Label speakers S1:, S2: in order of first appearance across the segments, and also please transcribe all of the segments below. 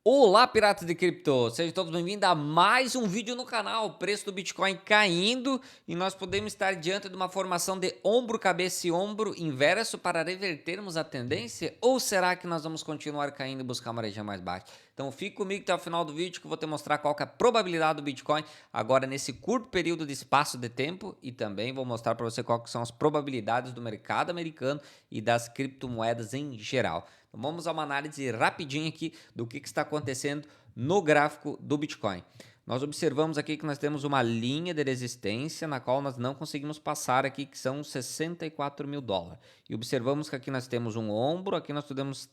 S1: Olá, piratas de cripto! Sejam todos bem-vindos a mais um vídeo no canal. O preço do Bitcoin caindo e nós podemos estar diante de uma formação de ombro, cabeça e ombro inverso para revertermos a tendência? Ou será que nós vamos continuar caindo e buscar uma região mais baixa? Então fique comigo até o final do vídeo que eu vou te mostrar qual que é a probabilidade do Bitcoin agora nesse curto período de espaço de tempo e também vou mostrar para você quais são as probabilidades do mercado americano e das criptomoedas em geral. Então vamos a uma análise rapidinha aqui do que está acontecendo no gráfico do Bitcoin. Nós observamos aqui que nós temos uma linha de resistência na qual nós não conseguimos passar aqui, que são 64 mil dólares. E observamos que aqui nós temos um ombro, aqui nós podemos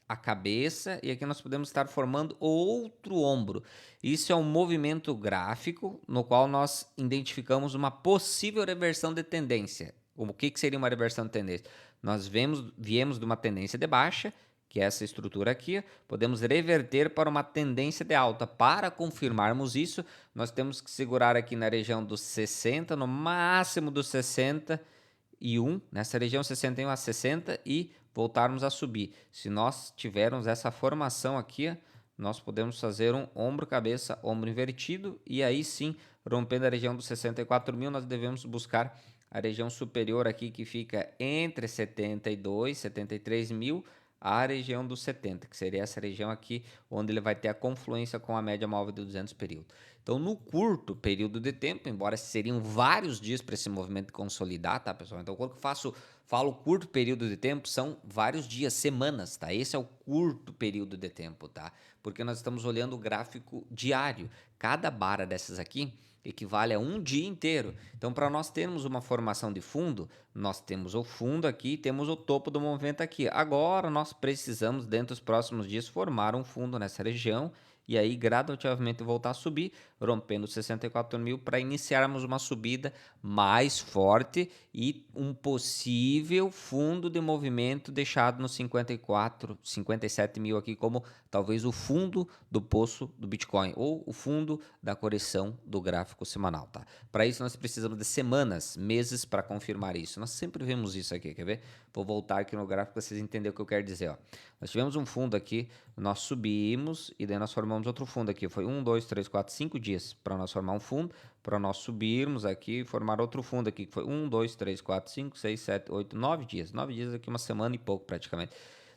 S1: a cabeça e aqui nós podemos estar formando outro ombro. Isso é um movimento gráfico no qual nós identificamos uma possível reversão de tendência. O que seria uma reversão de tendência? Nós viemos de uma tendência de baixa, que é essa estrutura aqui, podemos reverter para uma tendência de alta. Para confirmarmos isso, nós temos que segurar aqui na região dos 60, no máximo dos 61, nessa região 61 a 60 e voltarmos a subir. Se nós tivermos essa formação aqui, nós podemos fazer um ombro, cabeça, ombro invertido e aí sim, rompendo a região dos 64 mil, nós devemos buscar a região superior aqui que fica entre 72 e 73 mil, a região dos 70, que seria essa região aqui, onde ele vai ter a confluência com a média móvel de 200 período. Então, no curto período de tempo, embora seriam vários dias para esse movimento consolidar, tá, pessoal? Então, quando eu falo curto período de tempo, são vários dias, semanas, tá? Esse é o curto período de tempo, tá? Porque nós estamos olhando o gráfico diário. Cada barra dessas aqui equivale a um dia inteiro. Então, para nós termos uma formação de fundo, nós temos o fundo aqui e temos o topo do movimento aqui. Agora, nós precisamos, dentro dos próximos dias, formar um fundo nessa região e aí gradativamente voltar a subir, rompendo 64 mil para iniciarmos uma subida mais forte e um possível fundo de movimento deixado nos 54, 57 mil aqui como talvez o fundo do poço do Bitcoin ou o fundo da correção do gráfico semanal, tá? Para isso nós precisamos de semanas, meses para confirmar isso. Nós sempre vemos isso aqui, quer ver? Vou voltar aqui no gráfico para vocês entenderem o que eu quero dizer, ó. Nós tivemos um fundo aqui, nós subimos e daí nós formamos outro fundo aqui. Foi 1, 2, 3, 4, 5 dias para nós formar um fundo, para nós subirmos aqui e formar outro fundo aqui, que foi 1, 2, 3, 4, 5, 6, 7, 8, 9 dias. 9 dias aqui, uma semana e pouco praticamente.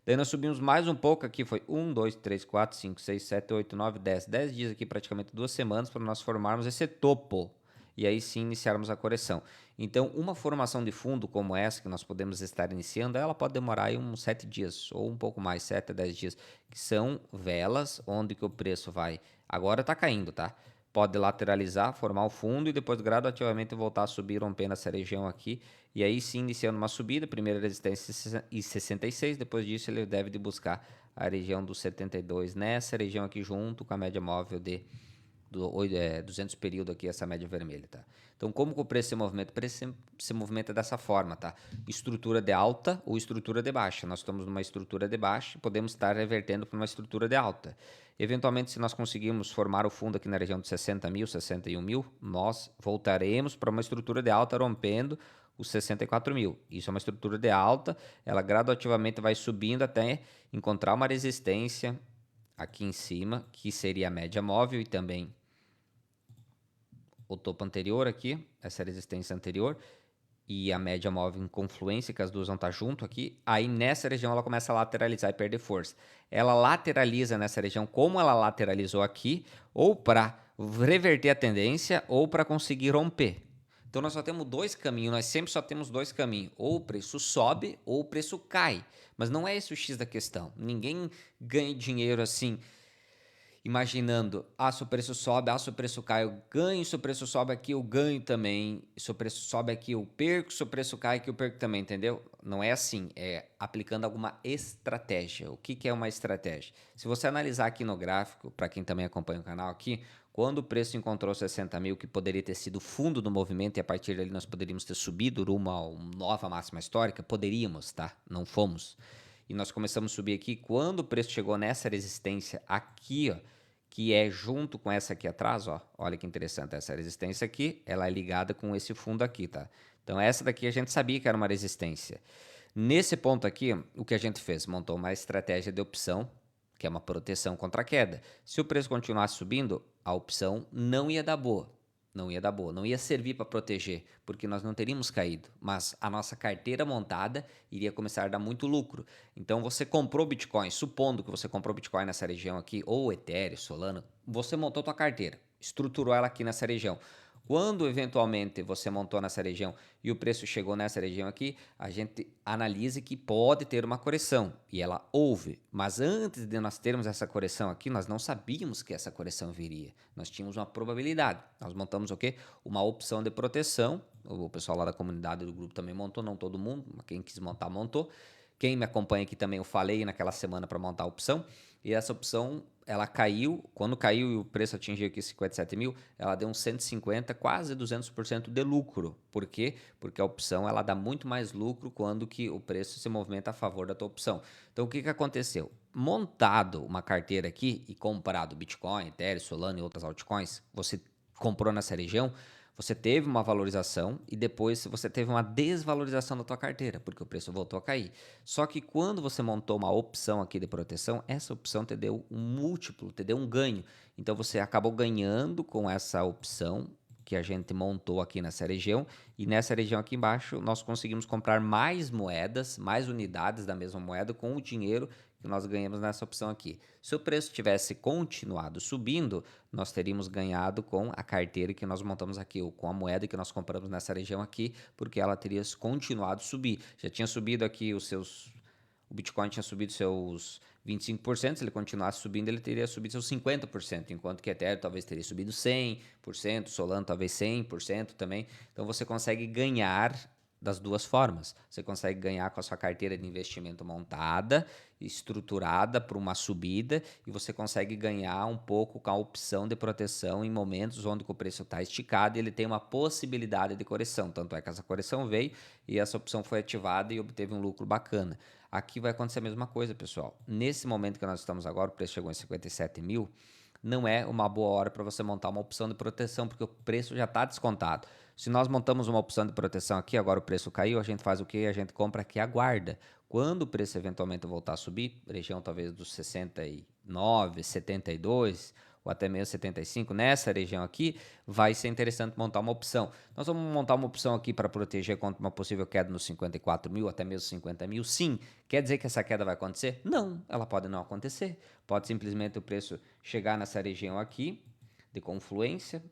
S1: Daí nós subimos mais um pouco aqui, foi 1, 2, 3, 4, 5, 6, 7, 8, 9, 10. 10 dias aqui, praticamente 2 semanas, para nós formarmos esse topo. E aí sim iniciarmos a correção. Então, uma formação de fundo como essa que nós podemos estar iniciando, ela pode demorar aí uns 7 dias, ou um pouco mais, 7 a 10 dias, que são velas onde que o preço vai. Agora está caindo, tá? Pode lateralizar, formar o fundo e depois gradativamente voltar a subir, rompendo essa região aqui. E aí sim, iniciando uma subida, primeira resistência em 66, depois disso ele deve de buscar a região dos 72, nessa região aqui junto com a média móvel de 200 período aqui, essa média vermelha, tá? Então, como que o preço se movimenta dessa forma, tá? Estrutura de alta ou estrutura de baixa. Nós estamos numa estrutura de baixa e podemos estar revertendo para uma estrutura de alta. Eventualmente, se nós conseguirmos formar o fundo aqui na região de 60 mil, 61 mil, nós voltaremos para uma estrutura de alta rompendo os 64 mil. Isso é uma estrutura de alta, ela gradativamente vai subindo até encontrar uma resistência aqui em cima, que seria a média móvel e também o topo anterior aqui, essa resistência anterior, e a média móvel em confluência, que as duas vão estar junto aqui. Aí nessa região ela começa a lateralizar e perder força. Ela lateraliza nessa região como ela lateralizou aqui, ou para reverter a tendência, ou para conseguir romper. Então nós só temos dois caminhos, nós sempre só temos dois caminhos. Ou o preço sobe, ou o preço cai. Mas não é esse o X da questão. Ninguém ganha dinheiro assim imaginando, se o preço sobe, se o preço cai, eu ganho, se o preço sobe aqui, eu ganho também, se o preço sobe aqui, eu perco, se o preço cai aqui, eu perco também, entendeu? Não é assim, é aplicando alguma estratégia. O que é uma estratégia? Se você analisar aqui no gráfico, para quem também acompanha o canal aqui, quando o preço encontrou 60 mil, que poderia ter sido o fundo do movimento e a partir dali nós poderíamos ter subido rumo a uma nova máxima histórica, poderíamos, tá? Não fomos. E nós começamos a subir aqui, quando o preço chegou nessa resistência aqui, ó, que é junto com essa aqui atrás, ó, olha que interessante, essa resistência aqui, ela é ligada com esse fundo aqui, tá? Então essa daqui a gente sabia que era uma resistência. Nesse ponto aqui, o que a gente fez? Montou uma estratégia de opção que é uma proteção contra a queda. Se o preço continuasse subindo, a opção não ia dar boa. Não ia dar boa, não ia servir para proteger, porque nós não teríamos caído, mas a nossa carteira montada iria começar a dar muito lucro. Então você comprou Bitcoin, supondo que você comprou Bitcoin nessa região aqui, ou Ethereum, Solana, você montou tua carteira, estruturou ela aqui nessa região. Quando eventualmente você montou nessa região e o preço chegou nessa região aqui, a gente analisa que pode ter uma correção e ela houve. Mas antes de nós termos essa correção aqui, nós não sabíamos que essa correção viria. Nós tínhamos uma probabilidade. Nós montamos o quê? Uma opção de proteção. O pessoal lá da comunidade do grupo também montou, não todo mundo, mas quem quis montar, montou. Quem me acompanha aqui também, eu falei naquela semana para montar a opção. E essa opção, ela caiu, quando caiu e o preço atingiu aqui 57 mil, ela deu uns 150, quase 200% de lucro. Por quê? Porque a opção, ela dá muito mais lucro quando que o preço se movimenta a favor da tua opção. Então, o que que aconteceu? Montado uma carteira aqui e comprado Bitcoin, Ethereum, Solana e outras altcoins, você comprou nessa região, você teve uma valorização e depois você teve uma desvalorização da tua carteira, porque o preço voltou a cair. Só que quando você montou uma opção aqui de proteção, essa opção te deu um múltiplo, te deu um ganho. Então você acabou ganhando com essa opção que a gente montou aqui nessa região, e nessa região aqui embaixo nós conseguimos comprar mais moedas, mais unidades da mesma moeda com o dinheiro que nós ganhamos nessa opção aqui. Se o preço tivesse continuado subindo, nós teríamos ganhado com a carteira que nós montamos aqui, ou com a moeda que nós compramos nessa região aqui, porque ela teria continuado a subir. Já tinha subido aqui o Bitcoin tinha subido seus 25%, se ele continuasse subindo, ele teria subido seus 50%, enquanto que Ethereum talvez teria subido 100%, Solana talvez 100% também. Então você consegue ganhar das duas formas. Você consegue ganhar com a sua carteira de investimento montada, estruturada para uma subida, e você consegue ganhar um pouco com a opção de proteção em momentos onde o preço está esticado e ele tem uma possibilidade de correção. Tanto é que essa correção veio e essa opção foi ativada e obteve um lucro bacana. Aqui vai acontecer a mesma coisa, pessoal. Nesse momento que nós estamos agora, o preço chegou em 57 mil, não é uma boa hora para você montar uma opção de proteção, porque o preço já está descontado. Se nós montamos uma opção de proteção aqui, agora o preço caiu, a gente faz o quê? A gente compra aqui e aguarda. Quando o preço eventualmente voltar a subir, região talvez dos 69, 72 ou até mesmo 75, nessa região aqui, vai ser interessante montar uma opção. Nós vamos montar uma opção aqui para proteger contra uma possível queda nos 54 mil, até mesmo 50 mil. Sim, quer dizer que essa queda vai acontecer? Não, ela pode não acontecer. Pode simplesmente o preço chegar nessa região aqui, de confluência,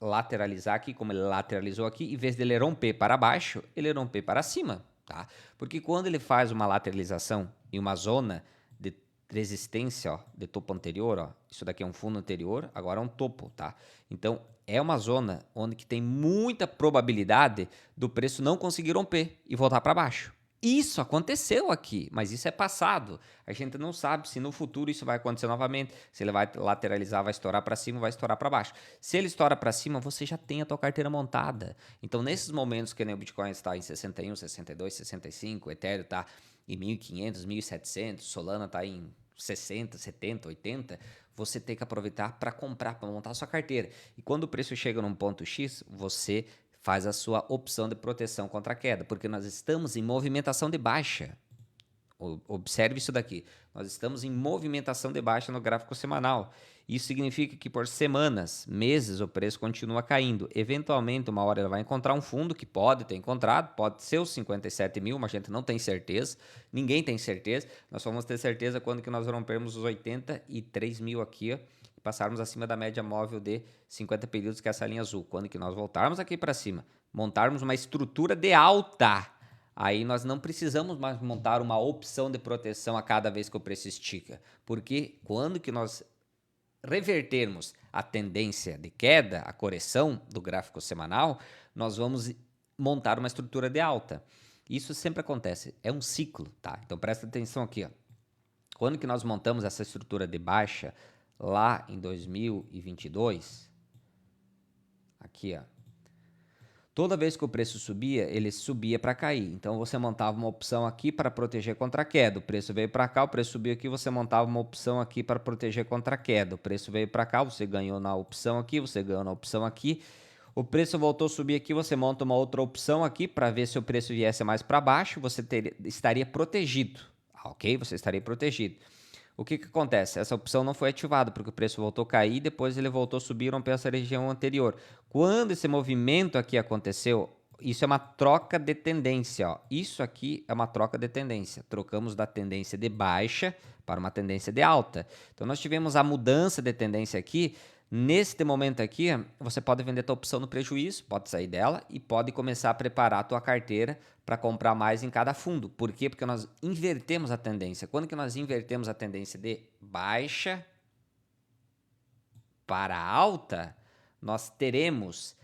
S1: lateralizar aqui, como ele lateralizou aqui, em vez de ele romper para baixo, ele romper para cima, tá? Porque quando ele faz uma lateralização em uma zona de resistência, ó, de topo anterior, ó, isso daqui é um fundo anterior, agora é um topo, tá? Então, é uma zona onde que tem muita probabilidade do preço não conseguir romper e voltar para baixo. Isso aconteceu aqui, mas isso é passado. A gente não sabe se no futuro isso vai acontecer novamente. Se ele vai lateralizar, vai estourar para cima, vai estourar para baixo. Se ele estoura para cima, você já tem a tua carteira montada. Então, nesses momentos que nem o Bitcoin está em 61, 62, 65, o Ethereum está em 1.500, 1.700, Solana está em 60, 70, 80, você tem que aproveitar para comprar, para montar a sua carteira. E quando o preço chega num ponto X, você faz a sua opção de proteção contra a queda, porque nós estamos em movimentação de baixa. Observe isso daqui. Nós estamos em movimentação de baixa no gráfico semanal. Isso significa que por semanas, meses, o preço continua caindo. Eventualmente, uma hora ela vai encontrar um fundo que pode ter encontrado, pode ser os 57 mil, mas a gente não tem certeza. Ninguém tem certeza. Nós só vamos ter certeza quando que nós rompermos os 83 mil aqui, ó, e passarmos acima da média móvel de 50 períodos, que é essa linha azul. Quando que nós voltarmos aqui para cima, montarmos uma estrutura de alta, aí nós não precisamos mais montar uma opção de proteção a cada vez que o preço estica. Porque quando que nós revertermos a tendência de queda, a correção do gráfico semanal, nós vamos montar uma estrutura de alta. Isso sempre acontece, é um ciclo, tá? Então presta atenção aqui, ó. Quando que nós montamos essa estrutura de baixa lá em 2022, aqui, ó. Toda vez que o preço subia, ele subia para cair. Então você montava uma opção aqui para proteger contra a queda. O preço veio para cá, o preço subiu aqui, você montava uma opção aqui para proteger contra a queda. O preço veio para cá, você ganhou na opção aqui, você ganhou na opção aqui. O preço voltou a subir aqui, você monta uma outra opção aqui para ver se o preço viesse mais para baixo, você estaria protegido, ok? Você estaria protegido. o que acontece? Essa opção não foi ativada, porque o preço voltou a cair, depois ele voltou a subir e rompeu essa região anterior. Quando esse movimento aqui aconteceu, isso é uma troca de tendência, ó. Isso aqui é uma troca de tendência. Trocamos da tendência de baixa para uma tendência de alta. Então, nós tivemos a mudança de tendência aqui. Neste momento aqui, você pode vender a tua opção no prejuízo, pode sair dela e pode começar a preparar a tua carteira para comprar mais em cada fundo. Por quê? Porque nós invertemos a tendência. Quando que nós invertemos a tendência de baixa para alta, nós teremos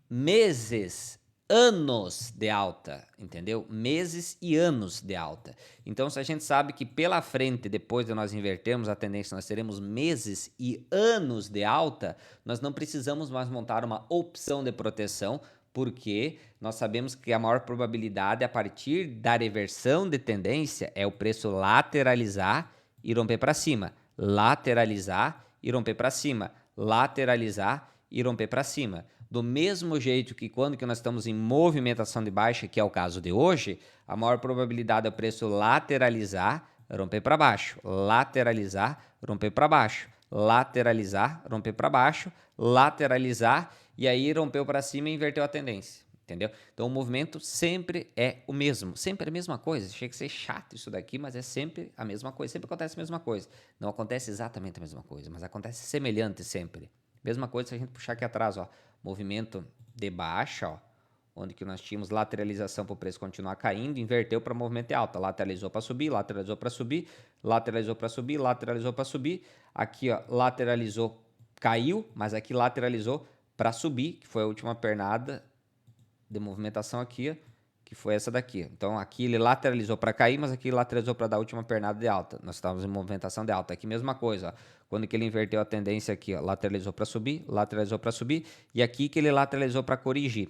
S1: meses, anos de alta, entendeu? Meses e anos de alta. Então, se a gente sabe que pela frente, depois de nós invertermos a tendência, nós teremos meses e anos de alta, nós não precisamos mais montar uma opção de proteção, porque nós sabemos que a maior probabilidade a partir da reversão de tendência é o preço lateralizar e romper para cima, lateralizar e romper para cima, lateralizar e romper para cima. Do mesmo jeito que quando que nós estamos em movimentação de baixa, que é o caso de hoje, a maior probabilidade é o preço lateralizar, romper para baixo, lateralizar, romper para baixo, lateralizar, romper para baixo, lateralizar e aí rompeu para cima e inverteu a tendência. Entendeu? Então o movimento sempre é o mesmo, sempre é a mesma coisa. Chega a ser chato isso daqui, mas é sempre a mesma coisa, sempre acontece a mesma coisa. Não acontece exatamente a mesma coisa, mas acontece semelhante sempre. Mesma coisa se a gente puxar aqui atrás, ó, movimento de baixa, ó, onde que nós tínhamos lateralização para o preço continuar caindo, inverteu para movimento de alta, lateralizou para subir, lateralizou para subir, lateralizou para subir, lateralizou para subir, aqui ó, lateralizou, caiu, mas aqui lateralizou para subir, que foi a última pernada de movimentação aqui, ó, que foi essa daqui. Então aqui ele lateralizou para cair, mas aqui ele lateralizou para dar a última pernada de alta. Nós estávamos em movimentação de alta. Aqui mesma coisa, ó. Quando que ele inverteu a tendência aqui, ó, lateralizou para subir, e aqui que ele lateralizou para corrigir.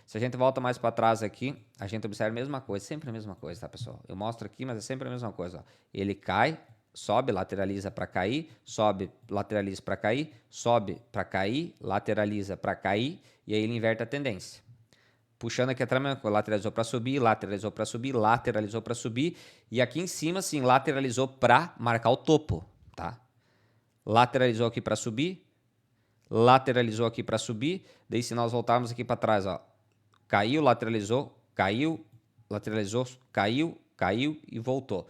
S1: Se a gente volta mais para trás aqui, a gente observa a mesma coisa, sempre a mesma coisa, tá, pessoal? Eu mostro aqui, mas é sempre a mesma coisa, ó. Ele cai, sobe, lateraliza para cair, sobe, lateraliza para cair, sobe para cair, lateraliza para cair, e aí ele inverte a tendência. Puxando aqui atrás, lateralizou para subir, lateralizou para subir, lateralizou para subir. E aqui em cima, sim, lateralizou para marcar o topo, tá? Lateralizou aqui para subir, lateralizou aqui para subir. Daí se nós voltarmos aqui para trás, ó, caiu, lateralizou, caiu, lateralizou, caiu, caiu e voltou.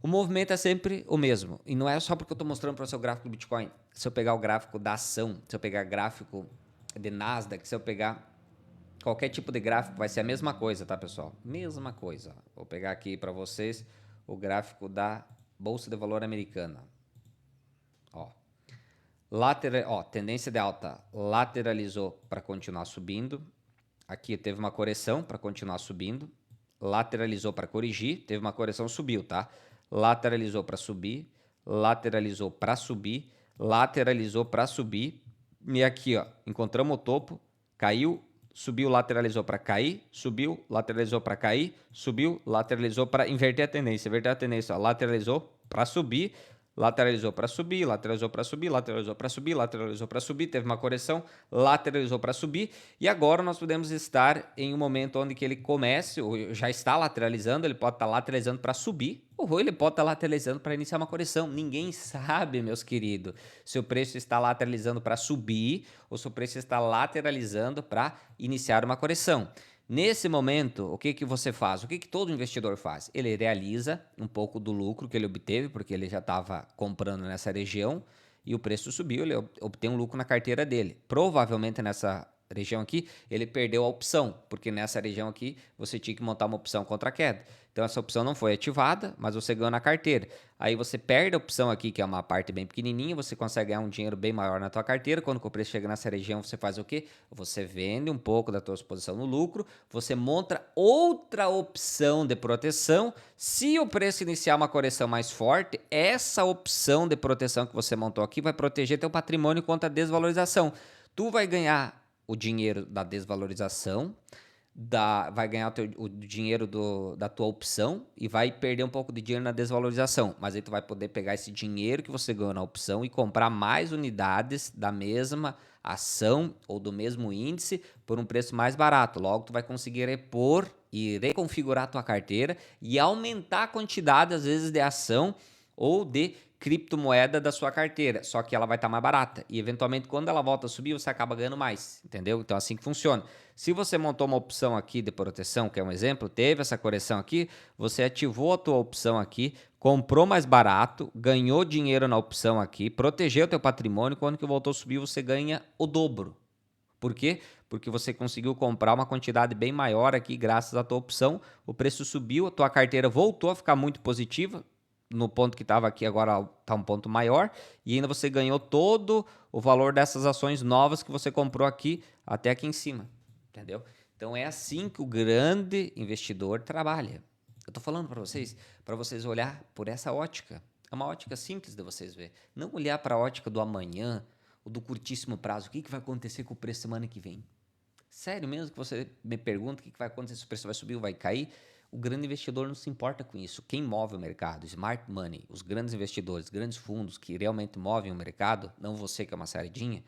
S1: O movimento é sempre o mesmo. E não é só porque eu estou mostrando para você o gráfico do Bitcoin. Se eu pegar o gráfico da ação, se eu pegar gráfico de Nasdaq, se eu pegar qualquer tipo de gráfico, vai ser a mesma coisa, tá, pessoal? Mesma coisa. Vou pegar aqui para vocês o gráfico da Bolsa de Valor Americana. Ó, tendência de alta, lateralizou para continuar subindo. Aqui teve uma correção para continuar subindo. Lateralizou para corrigir, teve uma correção, subiu, tá? Lateralizou para subir, lateralizou para subir, lateralizou para subir. E aqui, ó, encontramos o topo, caiu, subiu, lateralizou para cair, subiu, lateralizou para cair, subiu, lateralizou para inverter a tendência, ó, lateralizou para subir, lateralizou para subir, lateralizou para subir, lateralizou para subir, lateralizou para subir, teve uma correção, lateralizou para subir, e agora nós podemos estar em um momento onde que ele comece, ou já está lateralizando, ele pode estar lateralizando para subir, ou ele pode estar lateralizando para iniciar uma correção. Ninguém sabe, meus queridos, se o preço está lateralizando para subir ou se o preço está lateralizando para iniciar uma correção. Nesse momento, o que você faz? O que todo investidor faz? Ele realiza um pouco do lucro que ele obteve, porque ele já estava comprando nessa região e o preço subiu, ele obtém um lucro na carteira dele. Provavelmente nessa região aqui, ele perdeu a opção, porque nessa região aqui você tinha que montar uma opção contra a queda. Então essa opção não foi ativada, mas você ganhou na carteira. Aí você perde a opção aqui, que é uma parte bem pequenininha, você consegue ganhar um dinheiro bem maior na tua carteira. Quando o preço chega nessa região, você faz o quê? Você vende um pouco da tua exposição no lucro, você monta outra opção de proteção. Se o preço iniciar uma correção mais forte, essa opção de proteção que você montou aqui vai proteger teu patrimônio contra a desvalorização. Tu vai ganhar o dinheiro da desvalorização, vai ganhar o dinheiro da tua opção e vai perder um pouco de dinheiro na desvalorização. Mas aí tu vai poder pegar esse dinheiro que você ganhou na opção e comprar mais unidades da mesma ação ou do mesmo índice por um preço mais barato. Logo, tu vai conseguir repor e reconfigurar a tua carteira e aumentar a quantidade, às vezes, de ação ou de criptomoeda da sua carteira, só que ela vai estar mais barata e eventualmente quando ela volta a subir você acaba ganhando mais, entendeu? Então é assim que funciona. Se você montou uma opção aqui de proteção, que é um exemplo, teve essa correção aqui, você ativou a tua opção aqui, comprou mais barato, ganhou dinheiro na opção aqui, protegeu o teu patrimônio, quando que voltou a subir você ganha o dobro. Por quê? Porque você conseguiu comprar uma quantidade bem maior aqui graças à tua opção, o preço subiu, a tua carteira voltou a ficar muito positiva, no ponto que estava aqui agora está um ponto maior, e ainda você ganhou todo o valor dessas ações novas que você comprou aqui, até aqui em cima, entendeu? Então é assim que o grande investidor trabalha. Eu estou falando para vocês olhar por essa ótica. É uma ótica simples de vocês ver. Não olhar para a ótica do amanhã, ou do curtíssimo prazo. O que vai acontecer com o preço semana que vem? Sério mesmo que você me pergunta o que vai acontecer, se o preço vai subir ou vai cair? O grande investidor não se importa com isso. Quem move o mercado, smart money, os grandes investidores, grandes fundos que realmente movem o mercado, não você que é uma saridinha,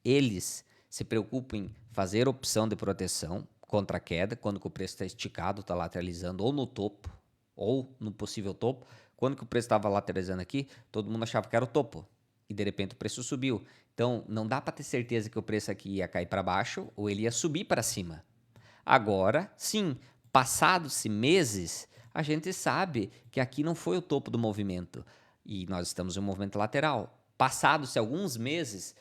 S1: eles se preocupam em fazer opção de proteção contra a queda, quando o preço está esticado, está lateralizando ou no topo, ou no possível topo. Quando que o preço estava lateralizando aqui, todo mundo achava que era o topo. E de repente o preço subiu. Então não dá para ter certeza que o preço aqui ia cair para baixo ou ele ia subir para cima. Agora, sim, passados-se meses, a gente sabe que aqui não foi o topo do movimento e nós estamos em um movimento lateral. Passados-se alguns meses,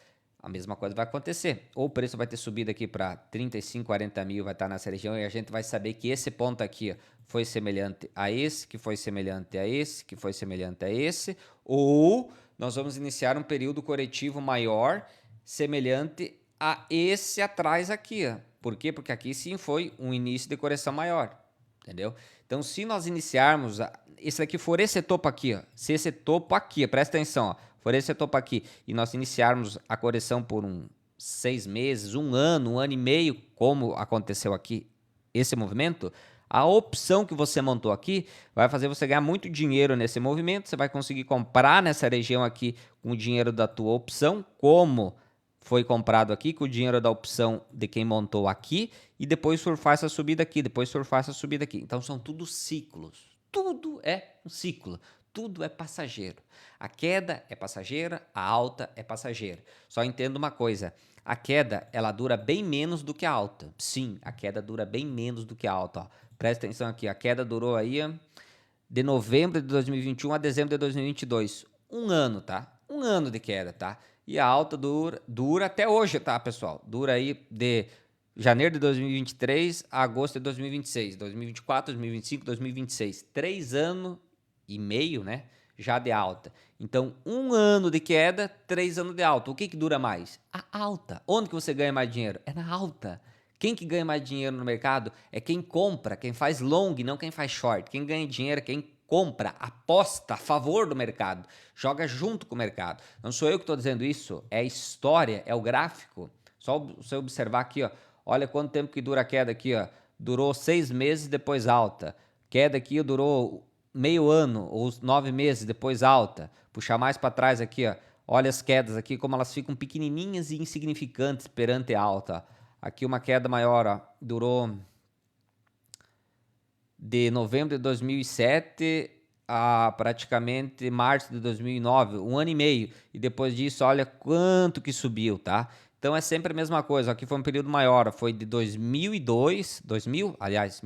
S1: a mesma coisa vai acontecer. Ou o preço vai ter subido aqui para 35, 40 mil, vai estar nessa região e a gente vai saber que esse ponto aqui foi semelhante a esse, que foi semelhante a esse, que foi semelhante a esse, ou nós vamos iniciar um período corretivo maior, semelhante a esse atrás aqui. Por quê? Porque aqui sim foi um início de correção maior, entendeu? Então, se nós iniciarmos, esse daqui for esse topo aqui, ó, se esse topo aqui, presta atenção, ó, for esse topo aqui, e nós iniciarmos a correção por 6 meses, 1 ano, 1 ano e meio, como aconteceu aqui, esse movimento, a opção que você montou aqui vai fazer você ganhar muito dinheiro nesse movimento, você vai conseguir comprar nessa região aqui com o dinheiro da tua opção, como foi comprado aqui com o dinheiro da opção de quem montou aqui e depois surfar essa subida aqui, depois surfar essa subida aqui. Então são tudo ciclos. Tudo é um ciclo. Tudo é passageiro. A queda é passageira, a alta é passageira. Só entenda uma coisa, a queda ela dura bem menos do que a alta. Sim, a queda dura bem menos do que a alta. Ó. Presta atenção aqui, a queda durou aí de novembro de 2021 a dezembro de 2022. 1 ano, tá? 1 ano de queda, tá? E a alta dura até hoje, tá, pessoal? Dura aí de janeiro de 2023 a agosto de 2026. 2024, 2025, 2026. 3 anos e meio, né? Já de alta. Então, 1 ano de queda, 3 anos de alta. O que dura mais? A alta. Onde que você ganha mais dinheiro? É na alta. Quem que ganha mais dinheiro no mercado é quem compra, quem faz long, não quem faz short. Quem ganha dinheiro é quem compra, aposta a favor do mercado, joga junto com o mercado. Não sou eu que estou dizendo isso, é a história, é o gráfico. Só você observar aqui, ó, olha quanto tempo que dura a queda aqui, ó. Durou 6 meses, depois alta. Queda aqui durou meio ano ou 9 meses, depois alta. Puxar mais para trás aqui, ó. Olha as quedas aqui, como elas ficam pequenininhas e insignificantes perante a alta. Aqui uma queda maior, ó, durou de novembro de 2007 a praticamente março de 2009, 1 ano e meio. E depois disso, olha quanto que subiu, tá? Então é sempre a mesma coisa. Aqui foi um período maior, foi de 2002, 2000, aliás,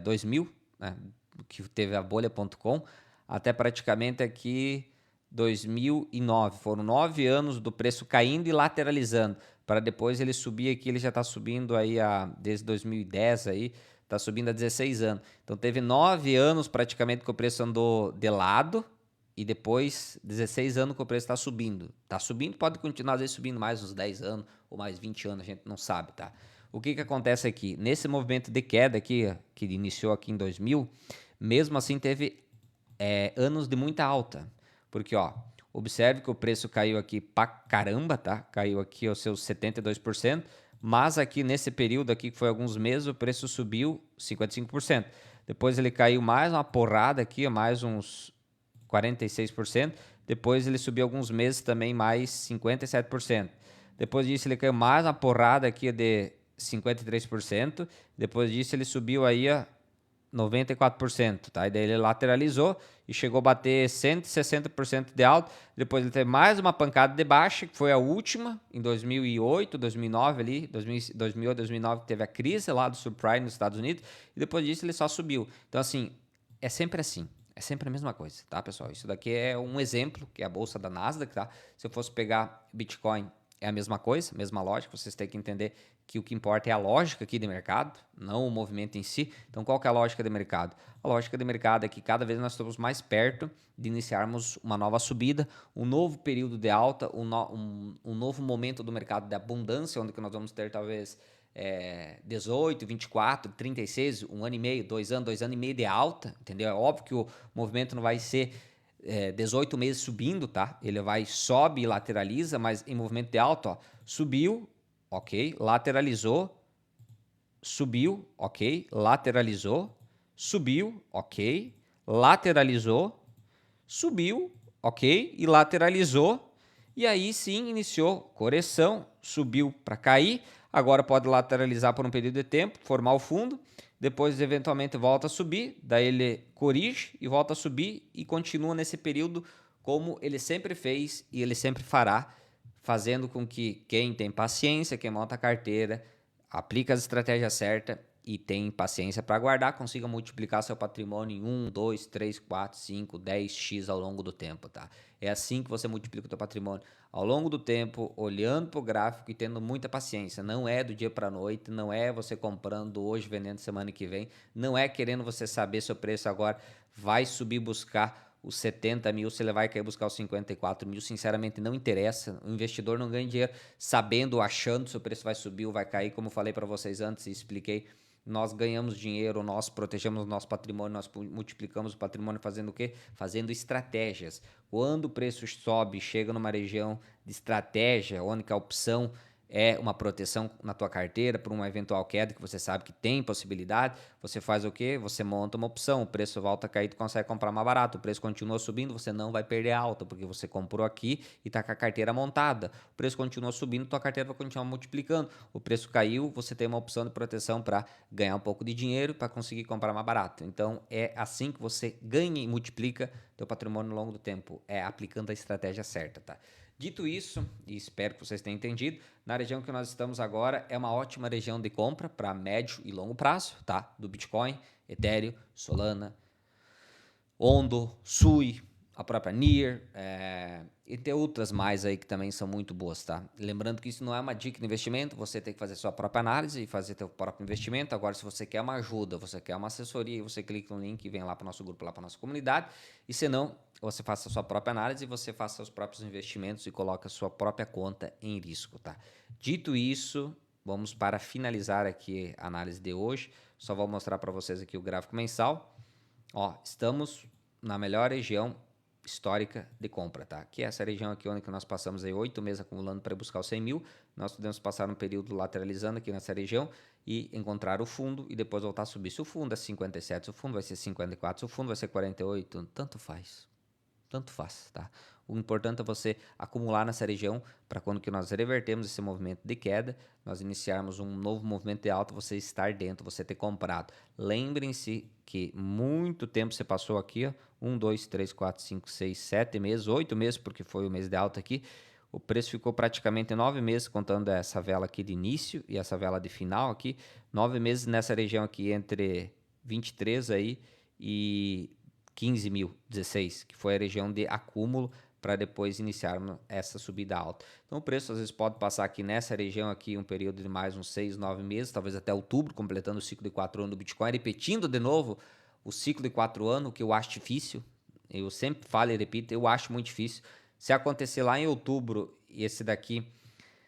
S1: 2000, né, que teve a bolha.com, até praticamente aqui 2009. Foram 9 anos do preço caindo e lateralizando, para depois ele subir aqui, ele já está subindo aí desde 2010 aí, está subindo há 16 anos. Então teve 9 anos praticamente que o preço andou de lado e depois 16 anos que o preço está subindo. Está subindo, pode continuar às vezes subindo mais uns 10 anos ou mais 20 anos, a gente não sabe, tá? O que acontece aqui? Nesse movimento de queda aqui, que iniciou aqui em 2000, mesmo assim teve anos de muita alta. Porque, ó, observe que o preço caiu aqui pra caramba, tá? Caiu aqui os seus 72%, mas aqui nesse período aqui, que foi alguns meses, o preço subiu 55%. Depois ele caiu mais uma porrada aqui, mais uns 46%. Depois ele subiu alguns meses também mais 57%. Depois disso ele caiu mais uma porrada aqui de 53%. Depois disso ele subiu aí 94%, tá? E daí ele lateralizou e chegou a bater 160% de alta. Depois ele teve mais uma pancada de baixa, que foi a última, em 2008, 2009 ali, 2008, 2009 teve a crise lá do subprime nos Estados Unidos, e depois disso ele só subiu. Então assim, é sempre assim. É sempre a mesma coisa, tá, pessoal? Isso daqui é um exemplo, que é a bolsa da Nasdaq, tá? Se eu fosse pegar Bitcoin, é a mesma coisa, mesma lógica. Vocês têm que entender que o que importa é a lógica aqui de mercado, não o movimento em si. Então, qual que é a lógica de mercado? A lógica de mercado é que cada vez nós estamos mais perto de iniciarmos uma nova subida, um novo período de alta, um novo momento do mercado de abundância, onde que nós vamos ter talvez 18, 24, 36, um ano e meio, 2 anos e meio de alta, entendeu? É óbvio que o movimento não vai ser 18 meses subindo, tá? Ele vai, sobe e lateraliza, mas em movimento de alta, ó, subiu, ok, lateralizou, subiu, ok, lateralizou, subiu, ok, lateralizou, subiu, ok, e lateralizou, e aí sim iniciou correção, subiu para cair, agora pode lateralizar por um período de tempo, formar o fundo, depois eventualmente volta a subir, daí ele corrige e volta a subir e continua nesse período como ele sempre fez e ele sempre fará, fazendo com que quem tem paciência, quem monta a carteira, aplica as estratégias certas e tem paciência para aguardar, consiga multiplicar seu patrimônio em 1, 2, 3, 4, 5, 10x ao longo do tempo, tá? É assim que você multiplica o teu patrimônio. Ao longo do tempo, olhando para o gráfico e tendo muita paciência. Não é do dia para a noite, não é você comprando hoje, vendendo semana que vem, não é querendo você saber se o preço agora vai subir buscar os 70 mil, se ele vai cair buscar os 54 mil, sinceramente não interessa. O investidor não ganha dinheiro sabendo, achando se o preço vai subir ou vai cair, como eu falei para vocês antes e expliquei. Nós ganhamos dinheiro, nós protegemos o nosso patrimônio, nós multiplicamos o patrimônio fazendo o quê? Fazendo estratégias. Quando o preço sobe, chega numa região de estratégia, onde a opção é uma proteção na tua carteira por uma eventual queda que você sabe que tem possibilidade, você faz o quê? Você monta uma opção, o preço volta a cair, tu consegue comprar mais barato, o preço continua subindo, você não vai perder alta, porque você comprou aqui e está com a carteira montada. O preço continua subindo, tua carteira vai continuar multiplicando. O preço caiu, você tem uma opção de proteção para ganhar um pouco de dinheiro para conseguir comprar mais barato. Então é assim que você ganha e multiplica teu patrimônio ao longo do tempo, é aplicando a estratégia certa, tá? Dito isso, e espero que vocês tenham entendido, na região que nós estamos agora é uma ótima região de compra para médio e longo prazo, tá? Do Bitcoin, Ethereum, Solana, Ondo, Sui, a própria Near, e tem outras mais aí que também são muito boas, tá? Lembrando que isso não é uma dica de investimento, você tem que fazer sua própria análise e fazer seu próprio investimento. Agora, se você quer uma ajuda, você quer uma assessoria, você clica no link e vem lá para o nosso grupo, lá para a nossa comunidade. E se não, você faça a sua própria análise e você faça seus próprios investimentos e coloque a sua própria conta em risco, tá? Dito isso, vamos para finalizar aqui a análise de hoje. Só vou mostrar para vocês aqui o gráfico mensal. Ó, estamos na melhor região histórica de compra, tá? Que é essa região aqui onde nós passamos aí 8 meses acumulando para buscar os 100 mil. Nós podemos passar um período lateralizando aqui nessa região e encontrar o fundo e depois voltar a subir. Se o fundo é 57, se o fundo vai ser 54, se o fundo vai ser 48, tanto faz. Tanto faz, tá? O importante é você acumular nessa região para quando que nós revertermos esse movimento de queda, nós iniciarmos um novo movimento de alta, você estar dentro, você ter comprado. Lembrem-se que muito tempo você passou aqui, ó, 1, 2, 3, 4, 5, 6, 7 meses, 8 meses, porque foi o mês de alta aqui. O preço ficou praticamente 9 meses, contando essa vela aqui de início e essa vela de final aqui. 9 meses nessa região aqui entre 23 aí e 15 mil, 16, que foi a região de acúmulo para depois iniciarmos essa subida alta. Então o preço às vezes pode passar aqui nessa região aqui um período de mais uns 6, 9 meses, talvez até outubro, completando o ciclo de 4 anos do Bitcoin, repetindo de novo o ciclo de 4 anos, o que eu acho difícil. Eu sempre falo e repito, eu acho muito difícil. Se acontecer lá em outubro, e esse daqui,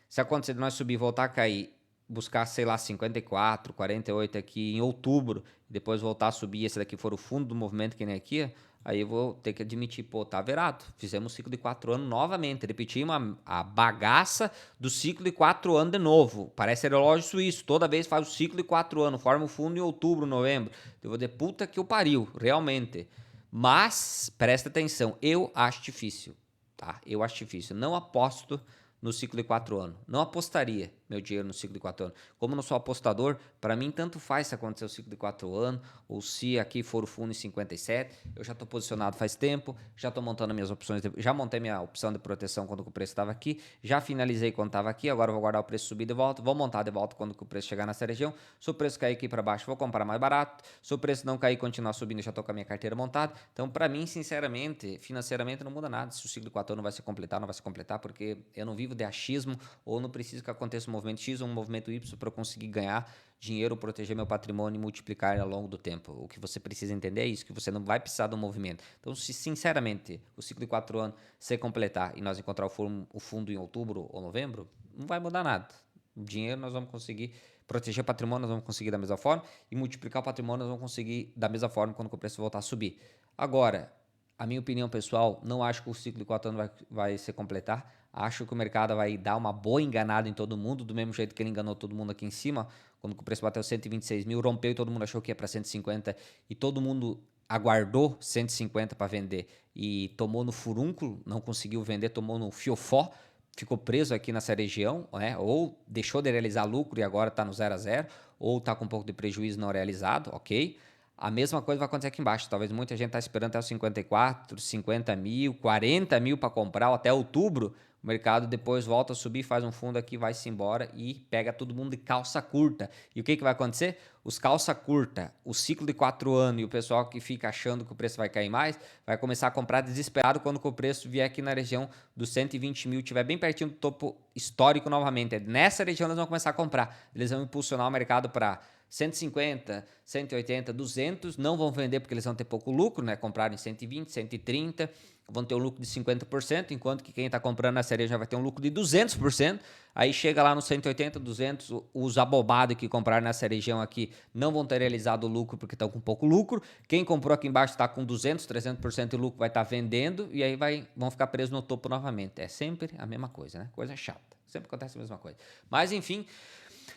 S1: se acontecer de nós subir e voltar a cair, buscar, sei lá, 54, 48 aqui em outubro, depois voltar a subir, esse daqui for o fundo do movimento que nem aqui, aí eu vou ter que admitir, pô, tá virado. Fizemos um ciclo de 4 anos novamente, repetimos a bagaça do ciclo de 4 anos de novo. Parece relógio suíço, toda vez faz o ciclo de 4 anos, forma o fundo em outubro, novembro. Eu vou dizer, puta que o pariu, realmente. Mas, presta atenção, eu acho difícil, tá? Eu acho difícil, não aposto no ciclo de 4 anos, não apostaria. meu dinheiro no ciclo de 4 anos. Como eu não sou apostador, para mim tanto faz se acontecer o ciclo de 4 anos ou se aqui for o fundo em 57. Eu já estou posicionado faz tempo, já estou montando minhas opções, já montei minha opção de proteção quando o preço estava aqui, já finalizei quando estava aqui, agora eu vou guardar o preço subir de volta, vou montar de volta quando o preço chegar nessa região. Se o preço cair aqui para baixo, vou comprar mais barato. Se o preço não cair e continuar subindo, eu já estou com a minha carteira montada. Então, para mim, sinceramente, financeiramente não muda nada se o ciclo de 4 anos vai se completar ou não vai se completar, porque eu não vivo de achismo ou não preciso que aconteça um movimento X ou um movimento Y para eu conseguir ganhar dinheiro, proteger meu patrimônio e multiplicar ao longo do tempo. O que você precisa entender é isso, que você não vai precisar de um movimento. Então, se sinceramente o ciclo de 4 anos se completar e nós encontrar o fundo em outubro ou novembro, não vai mudar nada. O dinheiro nós vamos conseguir proteger o patrimônio, nós vamos conseguir da mesma forma, e multiplicar o patrimônio nós vamos conseguir da mesma forma quando o preço voltar a subir. Agora, a minha opinião pessoal, não acho que o ciclo de 4 anos vai se completar. Acho que o mercado vai dar uma boa enganada em todo mundo, do mesmo jeito que ele enganou todo mundo aqui em cima, quando o preço bateu 126 mil, rompeu e todo mundo achou que ia para 150 e todo mundo aguardou 150 para vender e tomou no furúnculo, não conseguiu vender, tomou no fiofó, ficou preso aqui nessa região, né? Ou deixou de realizar lucro e agora está no 0 a 0, ou está com um pouco de prejuízo não realizado, ok? A mesma coisa vai acontecer aqui embaixo. Talvez muita gente está esperando até os 54, 50 mil, 40 mil para comprar, ou até outubro. O mercado depois volta a subir, faz um fundo aqui, vai-se embora e pega todo mundo de calça curta. E o que vai acontecer? Os calça curta, o ciclo de 4 anos e o pessoal que fica achando que o preço vai cair mais, vai começar a comprar desesperado quando o preço vier aqui na região dos 120 mil, estiver bem pertinho do topo histórico novamente. Nessa região eles vão começar a comprar. Eles vão impulsionar o mercado para 150, 180, 200, não vão vender porque eles vão ter pouco lucro, né? Compraram em 120, 130, vão ter um lucro de 50%, enquanto que quem está comprando na cereja vai ter um lucro de 200%. Aí chega lá no 180, 200, os abobados que compraram nessa região aqui não vão ter realizado o lucro porque estão com pouco lucro. Quem comprou aqui embaixo está com 200, 300% de lucro, vai estar vendendo e aí vão ficar presos no topo novamente. É sempre a mesma coisa, né? Coisa chata. Sempre acontece a mesma coisa. Mas enfim,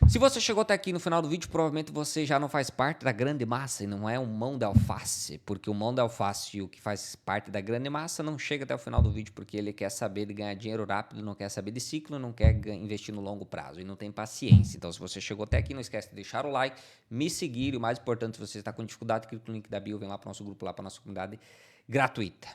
S1: se você chegou até aqui no final do vídeo, provavelmente você já não faz parte da grande massa e não é um mão de alface, porque o mão de alface e o que faz parte da grande massa não chega até o final do vídeo porque ele quer saber de ganhar dinheiro rápido, não quer saber de ciclo, não quer investir no longo prazo e não tem paciência. Então, se você chegou até aqui, não esquece de deixar o like, me seguir e o mais importante, se você está com dificuldade, clica no link da bio, vem lá para o nosso grupo, lá para a nossa comunidade gratuita.